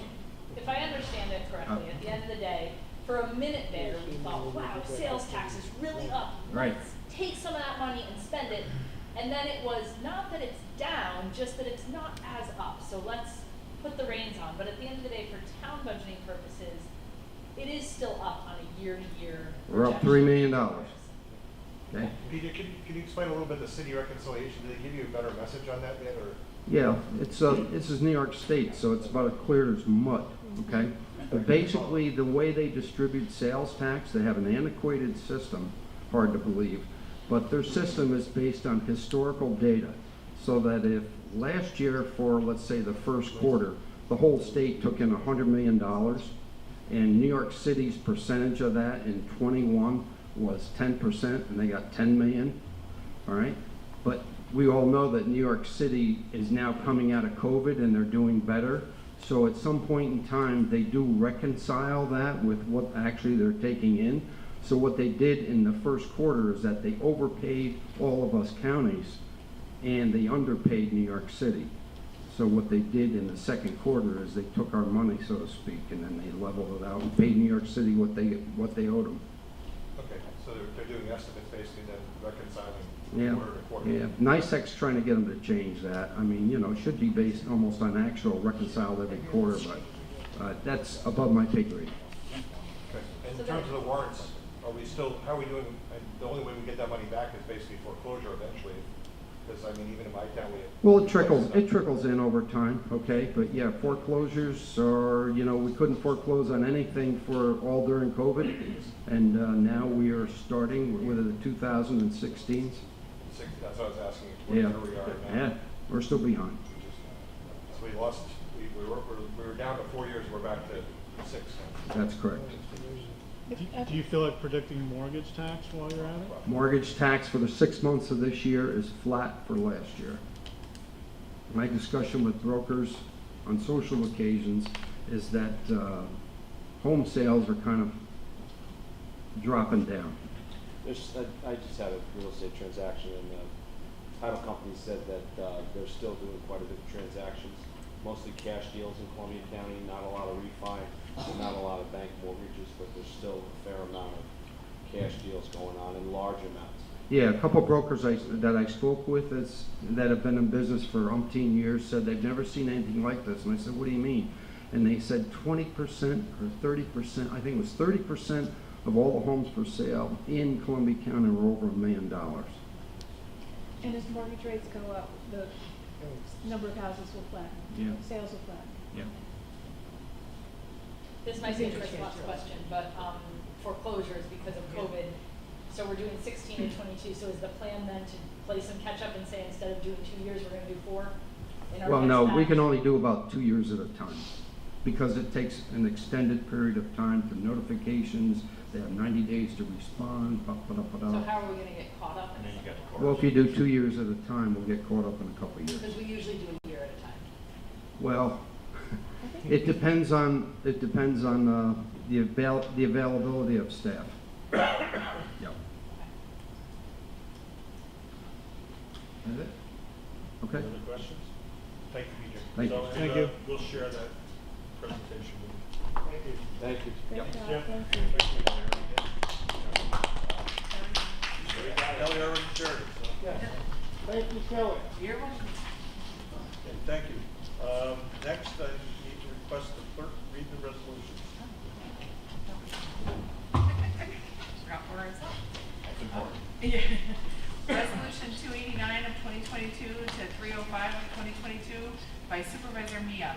if I understand it correctly, at the end of the day, for a minute there, we thought, wow, sales tax is really up. Right. Let's take some of that money and spend it. And then it was not that it's down, just that it's not as up. So let's put the reins on. But at the end of the day, for town budgeting purposes, it is still up on a year-to-year. We're up $3 projection. million. Okay? Peter, can you explain a little bit the city reconciliation? Did they give you a better message on that yet, or? Yeah, this is New York State, so it's about as clear as mud, okay? But basically, the way they distribute sales tax, they have an antiquated system, hard to believe, but their system is based on historical data. So that if last year for, let's say, the first quarter, the whole state took in $100 million, and New York City's percentage of that in 21 was 10%, and they got 10 million, all right? But we all know that New York City is now coming out of COVID and they're doing better. So at some point in time, they do reconcile that with what actually they're taking in. So what they did in the first quarter is that they overpaid all of us counties and they underpaid New York City. So what they did in the second quarter is they took our money, so to speak, and then they leveled it out and paid New York City what they owed them. Okay, so they're doing estimates basically, then reconciling Yeah, quarter to quarter. yeah. NICEX's trying to get them to change that. I mean, you know, it should be based almost on actual reconciled every quarter, but that's above my pay grade. Okay. And in terms of the warrants, are we still, how are we doing, and the only way we get that money back is basically foreclosure eventually, because I mean, even in my town, we have. Well, it trickles in over time, okay? But yeah, foreclosures are, you know, we couldn't foreclose on anything for all during COVID. And now we are starting with the 2016s. That's what I was asking, Yeah, where we are now. yeah, we're still behind. So we lost, we were down to 4 years, we're back to 6. That's correct. Do you feel like predicting mortgage tax while you're at it? Mortgage tax for the 6 months of this year is flat for last year. My discussion with brokers on social occasions is that home sales are kind of dropping down. I just had a real estate transaction, and the title company said that they're still doing quite a bit of transactions, mostly cash deals in Columbia County, not a lot of refi, not a lot of bank mortgages, but there's still a fair amount of cash deals going on in large amounts. Yeah, a couple brokers that I spoke with that have been in business for umpteen years said they've never seen anything like this. And I said, what do you mean? And they said 20% or 30%, I think it was 30% of all the homes for sale in Columbia County were over $1 million. And as mortgage rates go up, the number of houses will flatten. Yeah. Sales will flatten. Yeah. This might be a Chris Watts question, but foreclosures because of COVID. So we're doing 16 and 22. So is the plan then to play some catch up and say instead of doing 2 years, we're going to do 4? Well, no, we can only do about 2 years at a time because it takes an extended period of time for notifications. They have 90 days to respond. So how are we going to get caught up in And then you this? got the Well, if you do 2 years at a time, we'll get caught up in a couple of years. Because we usually do a year at a time. Well, it depends on the availability of staff. Yep. Okay. Any other questions? Thank you, BJ. Thank you. So, and, Thank you. We'll share that presentation with you. Thank you. Thank you. Great Yep. job, Yeah. thank you. Kelly already shared it, so. Thank you, Kelly. You're welcome. Okay, thank you. Next, I need to request the clerk read the resolutions. Forgot where it's at. That's important. Yeah. Resolution 289 of 2022 to 305 of 2022 by Supervisor Mia.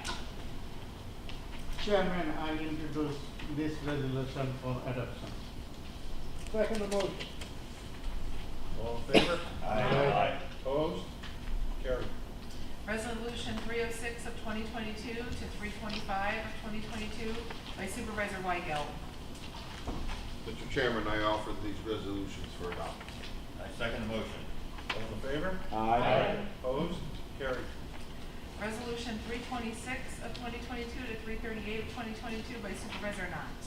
Chairman, I introduce this resolution for adoption. Second motion. All in favor? Aye. Opposed? Carried. Resolution 306 of 2022 to 325 of 2022 by Supervisor Weigel. Mr. Chairman, I offer these resolutions for adoption. I second the motion. All in favor? Aye. Opposed? Carried. Resolution 326 of 2022 to 338 of 2022 by Supervisor Knott.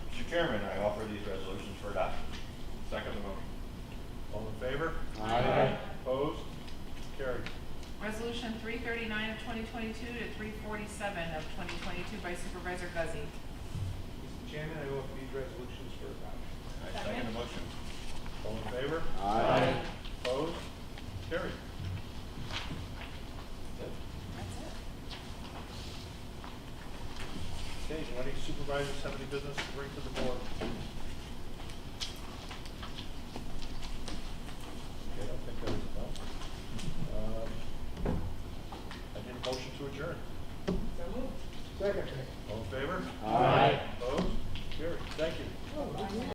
Mr. Chairman, I offer these resolutions for adoption. Second the motion. All in favor? Aye. Opposed? Carried. Resolution 339 of 2022 to 347 of 2022 by Supervisor Guzzi. Mr. Chairman, I offer these resolutions for adoption. I second the motion. All in favor? Aye. Opposed? Carried. That's it. Okay, do any supervisors have any business to bring to the board?